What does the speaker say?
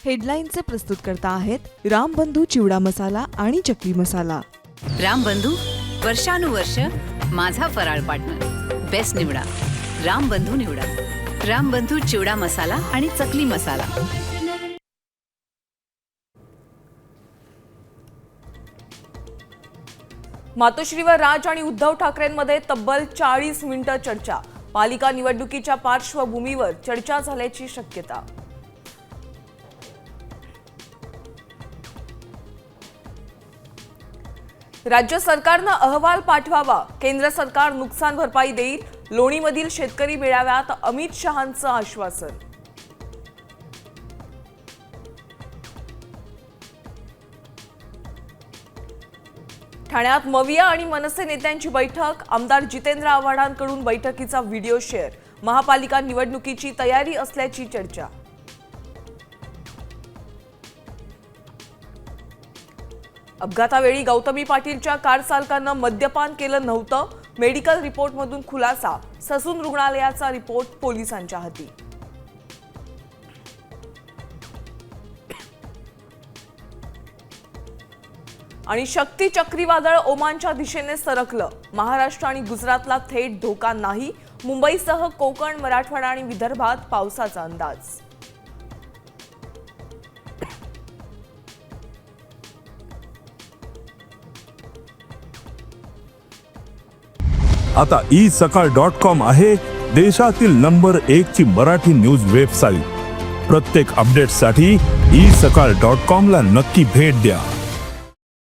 हेडलाईनचे प्रस्तुतकर्ता आहेत रामबंधू चिवडा मसाला आणि चकली मसाला। रामबंधू वर्षानुवर्ष माझा फराळ पार्टनर। बेस्ट निवडा, रामबंधू निवडा। रामबंधू चिवडा मसाला आणि चकली मसाला। मातोश्रीवर राज आणि उद्धव ठाकरेंमध्ये तब्बल 40 मिनिटं चर्चा। पालिका निवडणुकीच्या पार्श्वभूमीवर चर्चा झाल्याची शक्यता। राज्य सरकारनं अहवाल पाठवावा, केंद्र सरकार नुकसान भरपाई देईल। लोणीमधील शेतकरी मेळाव्यात अमित शहांचं आश्वासन। ठाण्यात मविया आणि मनसे नेत्यांची बैठक। आमदार जितेंद्र आव्हाडांकडून बैठकीचा व्हिडिओ शेअर। महापालिका निवडणुकीची तयारी असल्याची चर्चा। अपघातावेळी गौतमी पाटीलच्या कार चालकानं मद्यपान केलं नव्हतं, मेडिकल रिपोर्टमधून खुलासा। ससून रुग्णालयाचा रिपोर्ट पोलिसांच्या हाती। आणि शक्ती चक्रीवादळ ओमानच्या दिशेने सरकलं। महाराष्ट्र आणि गुजरातला थेट धोका नाही। मुंबईसह कोकण, मराठवाडा आणि विदर्भात पावसाचा अंदाज। आता isakal.com आहे देशातील नंबर 1 ची मराठी न्यूज वेबसाईट। प्रत्येक अपडेटसाठी isakal.com ला नक्की भेट द्या।